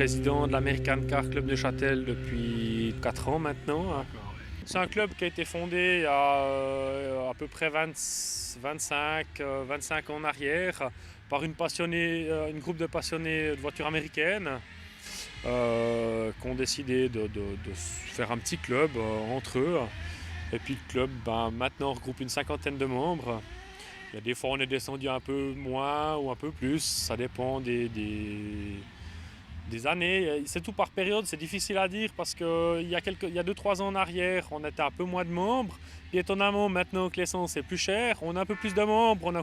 président de l'American Car Club de Châtel depuis 4 ans maintenant. C'est un club qui a été fondé il y a à peu près 25 ans en arrière par une groupe de passionnés de voitures américaines qui ont décidé de faire un petit club entre eux. Et puis le club maintenant regroupe une cinquantaine de membres. Il y a des fois on est descendu un peu moins ou un peu plus, ça dépend des années. C'est tout par période, c'est difficile à dire parce qu'il y a 2-3 ans en arrière, on était un peu moins de membres. Puis étonnamment, maintenant que l'essence est plus chère, on a un peu plus de membres.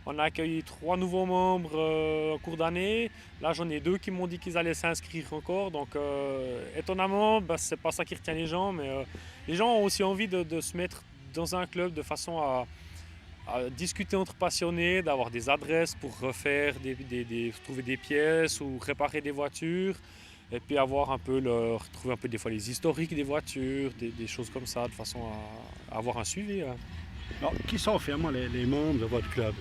On a accueilli 3 nouveaux membres en cours d'année. Là, j'en ai 2 qui m'ont dit qu'ils allaient s'inscrire encore. Donc étonnamment, c'est pas ça qui retient les gens, mais les gens ont aussi envie de se mettre dans un club de façon à discuter entre passionnés, d'avoir des adresses pour refaire, trouver des pièces ou réparer des voitures. Et puis retrouver un peu des fois les historiques des voitures, des choses comme ça, de façon à avoir un suivi. Alors, qui sont finalement les membres de votre club?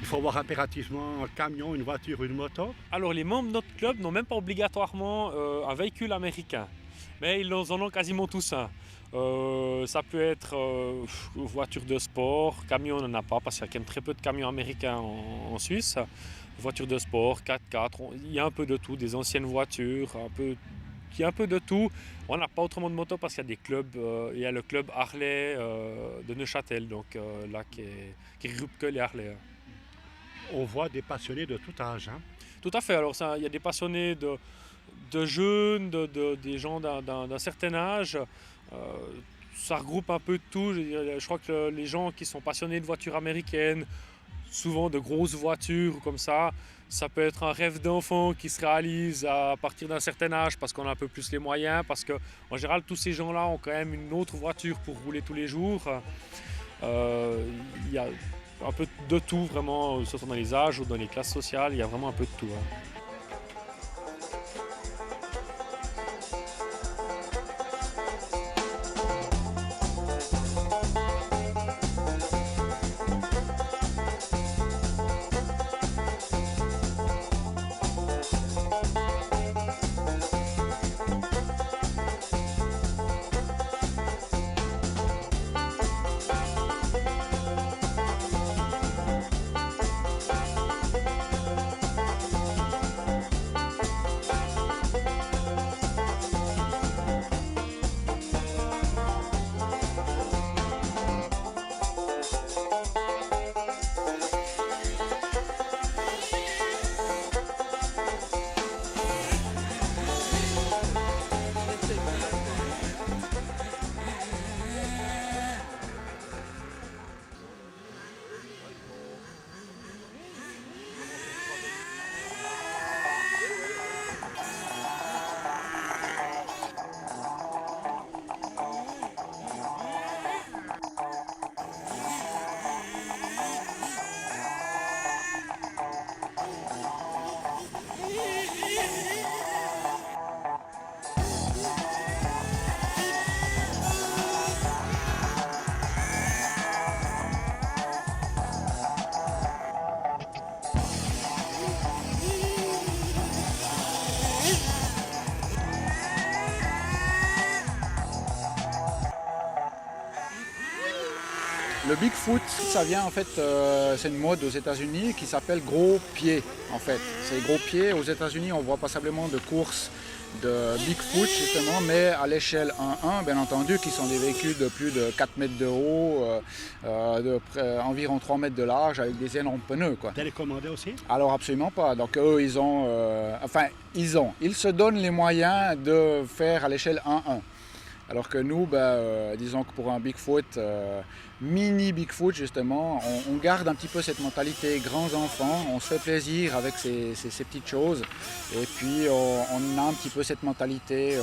Il faut avoir impérativement un camion, une voiture, une moto? Alors les membres de notre club n'ont même pas obligatoirement un véhicule américain, mais ils en ont quasiment tous un. Ça peut être voiture de sport, camion on n'en a pas parce qu'il y a quand même très peu de camions américains en Suisse. Voiture de sport, 4x4, il y a un peu de tout, des anciennes voitures, il y a un peu de tout. On n'a pas autrement de moto parce qu'il y a des clubs, il y a le club Harley de Neuchâtel, donc là qui regroupe que les Harley. On voit des passionnés de tout âge. Hein? Tout à fait, alors il y a des passionnés de jeunes, des gens d'un certain âge. Ça regroupe un peu de tout. Je crois que les gens qui sont passionnés de voitures américaines, souvent de grosses voitures comme ça peut être un rêve d'enfant qui se réalise à partir d'un certain âge parce qu'on a un peu plus les moyens, parce qu'en général tous ces gens-là ont quand même une autre voiture pour rouler tous les jours. Il y a un peu de tout vraiment, que ce soit dans les âges ou dans les classes sociales, il y a vraiment un peu de tout. Le Bigfoot, ça vient en fait, c'est une mode aux États-Unis qui s'appelle gros pied en fait. C'est gros pied. Aux États-Unis, on voit passablement de courses de Bigfoot justement, mais à l'échelle 1-1, bien entendu, qui sont des véhicules de plus de 4 mètres de haut, environ 3 mètres de large, avec des énormes pneus, quoi. Télécommandé aussi? Alors absolument pas. Donc eux, ils se donnent les moyens de faire à l'échelle 1-1. Alors que nous, disons que pour un Bigfoot, mini Bigfoot justement, on garde un petit peu cette mentalité grands enfants, on se fait plaisir avec ces petites choses et puis on a un petit peu cette mentalité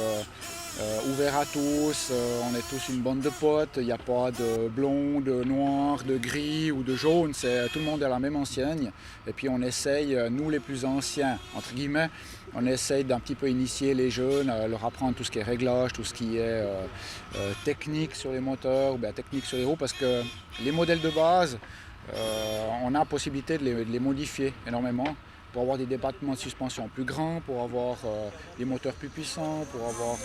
ouvert à tous, on est tous une bande de potes, il n'y a pas de blond, de noir, de gris ou de jaune, tout le monde est à la même enseigne et puis on essaye, nous les plus anciens, entre guillemets, on essaye d'un petit peu initier les jeunes, leur apprendre tout ce qui est réglage, tout ce qui est technique sur les moteurs, ou bien technique sur les roues, parce que les modèles de base, on a la possibilité de les modifier énormément. pour avoir des débattements de suspension plus grands, pour avoir des moteurs plus puissants, pour avoir,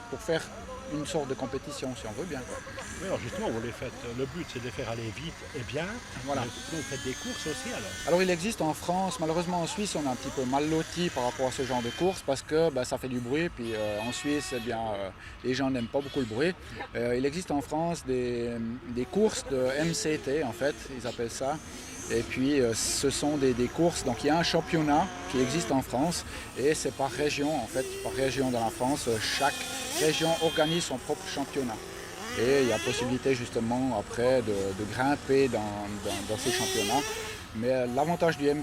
pour faire une sorte de compétition, si on veut bien, quoi. Oui, alors justement, vous les faites, le but c'est de les faire aller vite et bien. Voilà. Vous faites des courses aussi alors? Alors il existe en France, malheureusement en Suisse on est un petit peu mal loti par rapport à ce genre de course parce que ça fait du bruit, puis en Suisse les gens n'aiment pas beaucoup le bruit. Il existe en France des courses de MCT en fait, ils appellent ça. Et puis ce sont des courses, donc il y a un championnat qui existe en France et c'est par région en fait, par région dans la France, chaque région organise son propre championnat. Et il y a possibilité justement après de grimper dans ces championnats. Mais l'avantage du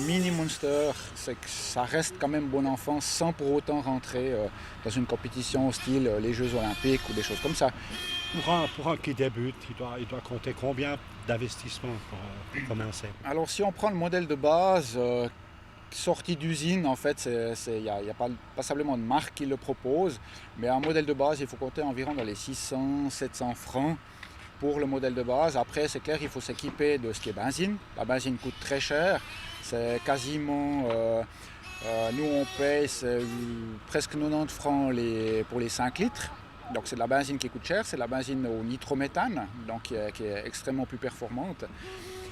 Mini Monster, c'est que ça reste quand même bon enfant sans pour autant rentrer dans une compétition style les Jeux Olympiques ou des choses comme ça. Pour un qui débute, il doit compter combien d'investissement pour commencer? Alors si on prend le modèle de base, sorti d'usine, en fait, il n'y a pas passablement de marque qui le propose, mais un modèle de base, il faut compter environ dans les 600-700 francs pour le modèle de base. Après, c'est clair, il faut s'équiper de ce qui est benzine. La benzine coûte très cher, c'est quasiment, nous on paye presque 90 francs pour les 5 litres. Donc c'est de la benzine qui coûte cher, c'est de la benzine au nitrométhane, donc qui est extrêmement plus performante.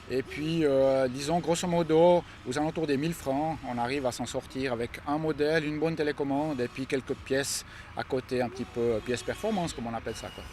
Et puis, disons, grosso modo, aux alentours des 1000 francs, on arrive à s'en sortir avec un modèle, une bonne télécommande et puis quelques pièces à côté, un petit peu pièces performance, comme on appelle ça, quoi.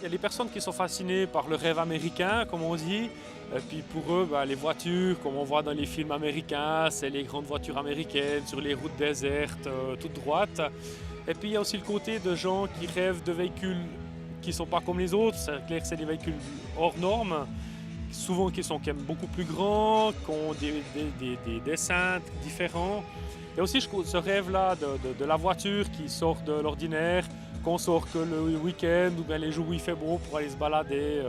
Il y a des personnes qui sont fascinées par le rêve américain, comme on dit. Et puis pour eux, les voitures, comme on voit dans les films américains, c'est les grandes voitures américaines sur les routes désertes, toutes droites. Et puis il y a aussi le côté de gens qui rêvent de véhicules qui ne sont pas comme les autres. C'est clair que c'est des véhicules hors normes, souvent qui sont quand même beaucoup plus grands, qui ont des dessins différents. Il y a aussi ce rêve-là de la voiture qui sort de l'ordinaire, qu'on sort que le week-end ou bien les jours où il fait beau pour aller se balader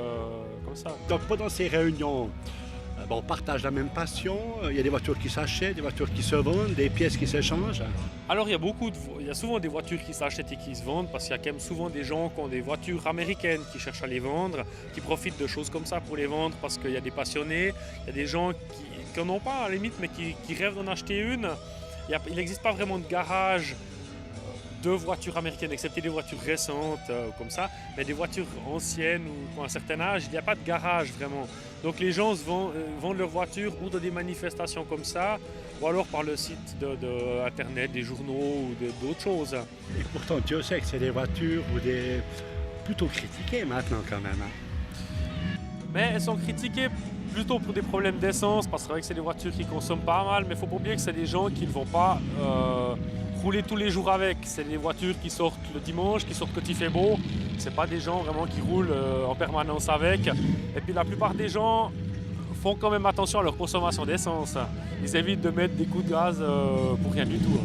comme ça. Donc pendant ces réunions, on partage la même passion, il y a des voitures qui s'achètent, des voitures qui se vendent, des pièces qui s'échangent. Alors il y a souvent des voitures qui s'achètent et qui se vendent parce qu'il y a quand même souvent des gens qui ont des voitures américaines qui cherchent à les vendre, qui profitent de choses comme ça pour les vendre parce qu'il y a des passionnés, il y a des gens qui n'en ont pas à la limite mais qui rêvent d'en acheter une. Il n'existe pas vraiment de garage de voitures américaines, excepté des voitures récentes comme ça, mais des voitures anciennes ou qui ont un certain âge, il n'y a pas de garage vraiment. Donc les gens vendent leurs voitures ou dans des manifestations comme ça, ou alors par le site de Internet, des journaux ou d'autres choses. Et pourtant, Dieu sait que c'est des voitures plutôt critiquées maintenant quand même. Mais elles sont critiquées plutôt pour des problèmes d'essence, parce que c'est vrai que c'est des voitures qui consomment pas mal, mais il faut pas oublier que c'est des gens qui ne vont pas rouler tous les jours avec. C'est des voitures qui sortent le dimanche, qui sortent quand il fait beau. C'est pas des gens vraiment qui roulent en permanence avec. Et puis la plupart des gens font quand même attention à leur consommation d'essence. Ils évitent de mettre des coups de gaz pour rien du tout.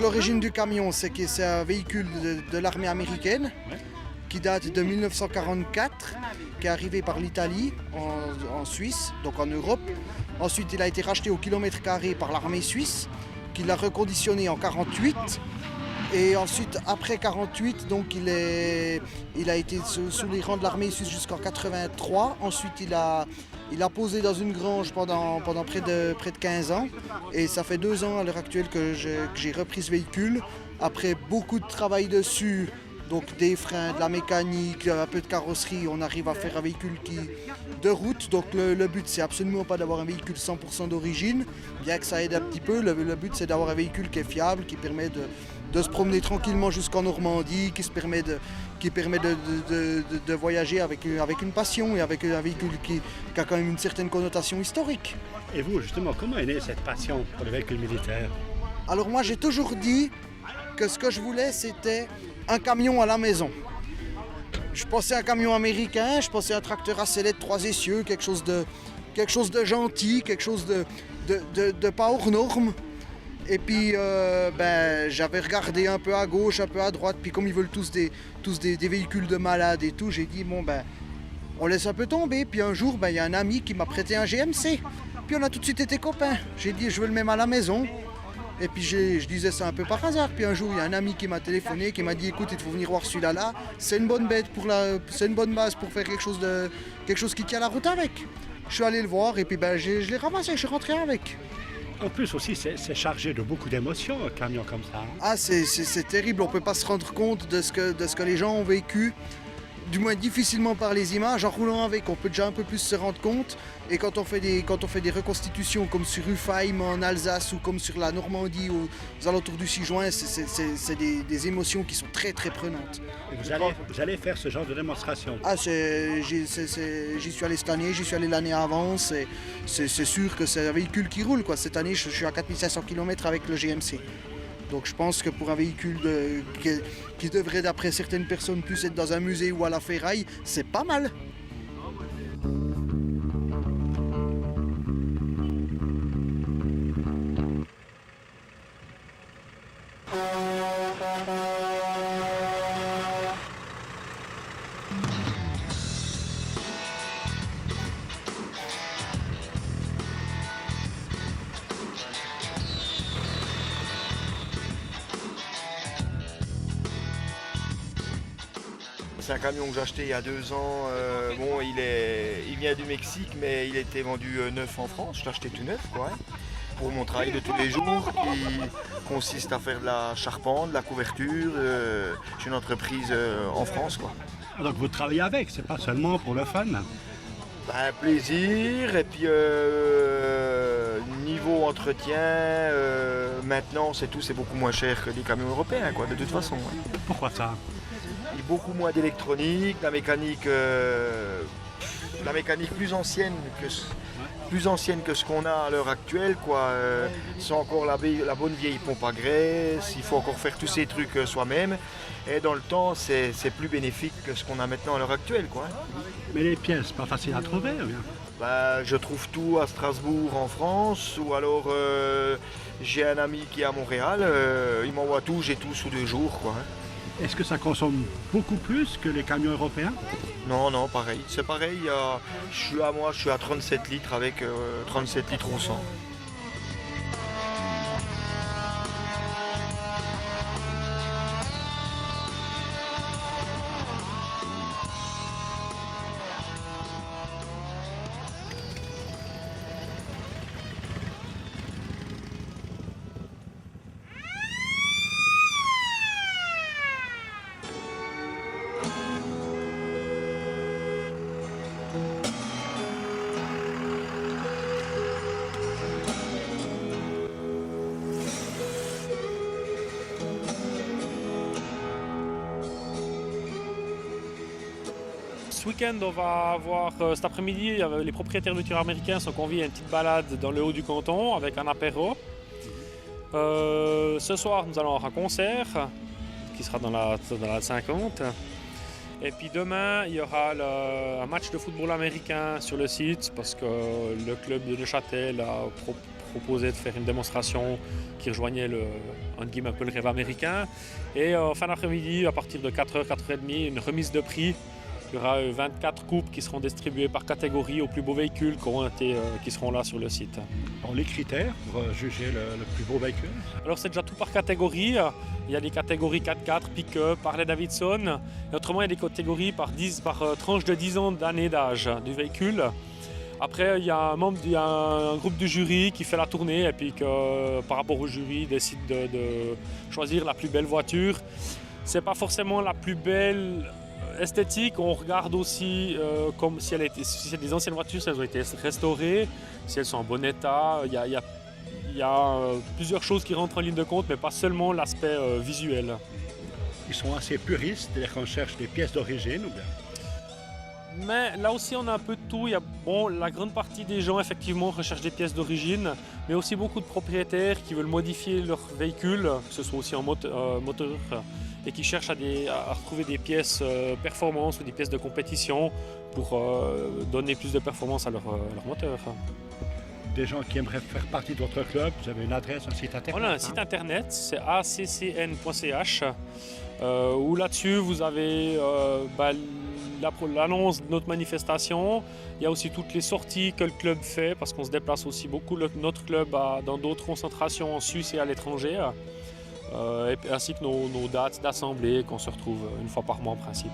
L'origine du camion, c'est que c'est un véhicule de l'armée américaine qui date de 1944, qui est arrivé par l'Italie en Suisse, donc en Europe. Ensuite, il a été racheté au kilomètre carré par l'armée suisse, qui l'a reconditionné en 48. Et ensuite, après 48, donc il a été sous les rangs de l'armée suisse jusqu'en 83. Ensuite, il a posé dans une grange pendant près de 15 ans. Et ça fait 2 ans à l'heure actuelle que j'ai repris ce véhicule. Après beaucoup de travail dessus, donc des freins, de la mécanique, un peu de carrosserie, on arrive à faire un véhicule de route. Donc le but, c'est absolument pas d'avoir un véhicule 100% d'origine, bien que ça aide un petit peu. Le but, c'est d'avoir un véhicule qui est fiable, qui permet de se promener tranquillement jusqu'en Normandie, qui permet de voyager avec une passion et avec un véhicule qui a quand même une certaine connotation historique. Et vous, justement, comment est née cette passion pour le véhicule militaire? Alors moi, j'ai toujours dit que ce que je voulais, c'était un camion à la maison. Je pensais à un camion américain, je pensais à un tracteur à sellette 3 essieux, quelque chose de gentil, quelque chose de pas hors norme. Et puis j'avais regardé un peu à gauche, un peu à droite, puis comme ils veulent tous des véhicules de malades et tout, j'ai dit on laisse un peu tomber. Puis un jour, il y a un ami qui m'a prêté un GMC. Puis on a tout de suite été copains. J'ai dit je veux le même à la maison. Et puis je disais ça un peu par hasard. Puis un jour, il y a un ami qui m'a téléphoné, qui m'a dit écoute, il faut venir voir celui-là là. C'est une bonne bête c'est une bonne base pour faire quelque chose qui tient la route avec. Je suis allé le voir et puis je l'ai ramassé, je suis rentré avec. En plus aussi, c'est chargé de beaucoup d'émotions, un camion comme ça. Ah, c'est terrible, on ne peut pas se rendre compte de ce que les gens ont vécu, du moins difficilement par les images. En roulant avec, on peut déjà un peu plus se rendre compte. Et quand on fait des reconstitutions comme sur Ufheim en Alsace ou comme sur la Normandie aux alentours du 6 juin, c'est des émotions qui sont très très prenantes. Et vous allez faire ce genre de démonstration? Ah, j'y suis allé cette année, j'y suis allé l'année avant. C'est sûr que c'est un véhicule qui roule, quoi. Cette année, je suis à 4500 km avec le GMC. Donc je pense que pour un véhicule qui devrait, d'après certaines personnes, plus être dans un musée ou à la ferraille, c'est pas mal. C'est un camion que j'ai acheté il y a 2 ans. Il vient du Mexique, mais il a été vendu neuf en France. Je l'ai acheté tout neuf, quoi. Pour mon travail de tous les jours, qui consiste à faire de la charpente, de la couverture. J'ai une entreprise en France, quoi. Donc vous travaillez avec, c'est pas seulement pour le fun? Plaisir, et puis niveau entretien, maintenant c'est beaucoup moins cher que les camions européens, quoi, de toute façon. Ouais. Pourquoi ça? Il y a beaucoup moins d'électronique, la mécanique plus ancienne que ce qu'on a à l'heure actuelle, quoi. C'est encore la bonne vieille pompe à graisse, il faut encore faire tous ces trucs soi-même. Et dans le temps, c'est plus bénéfique que ce qu'on a maintenant à l'heure actuelle, quoi. Mais les pièces, pas facile à trouver, ou bien? Je trouve tout à Strasbourg en France, ou alors j'ai un ami qui est à Montréal, il m'envoie tout, j'ai tout sous 2 jours, quoi. Est-ce que ça consomme beaucoup plus que les camions européens? Non, pareil. C'est pareil, je suis à 37 litres avec 37 litres au 100. Ce week-end, on va avoir, cet après-midi, les propriétaires de voitures américains sont conviés à une petite balade dans le haut du canton avec un apéro. Ce soir, nous allons avoir un concert qui sera dans la 50. Et puis demain, il y aura un match de football américain sur le site parce que le club de Neuchâtel a proposé de faire une démonstration qui rejoignait un peu le rêve américain. Et en fin d'après-midi, à partir de 4h, 4h30, une remise de prix. Il y aura 24 coupes qui seront distribuées par catégorie aux plus beaux véhicules qui seront là sur le site. Alors, les critères pour juger le plus beau véhicule? Alors c'est déjà tout par catégorie. Il y a des catégories 4x4, pick-up, Harley-Davidson. Et autrement, il y a des catégories par tranche de 10 ans d'année d'âge du véhicule. Après, il y a un groupe du jury qui fait la tournée et puis que par rapport au jury, décide de choisir la plus belle voiture. C'est pas forcément la plus belle esthétique, on regarde aussi comme si c'est des anciennes voitures, si elles ont été restaurées, si elles sont en bon état. Il y a plusieurs choses qui rentrent en ligne de compte, mais pas seulement l'aspect visuel. Ils sont assez puristes, c'est-à-dire qu'on cherche des pièces d'origine ou bien? Mais là aussi, on a un peu de tout. La grande partie des gens, effectivement, recherchent des pièces d'origine, mais aussi beaucoup de propriétaires qui veulent modifier leur véhicule, que ce soit aussi en moteur, et qui cherchent à retrouver des pièces performance ou des pièces de compétition pour donner plus de performance à leur moteur. Des gens qui aimeraient faire partie de votre club, vous avez une adresse, un site internet? On a un site internet, c'est accn.ch, où là-dessus vous avez l'annonce de notre manifestation. Il y a aussi toutes les sorties que le club fait, parce qu'on se déplace aussi beaucoup, notre club dans d'autres concentrations en Suisse et à l'étranger, ainsi que nos dates d'assemblée qu'on se retrouve une fois par mois en principe.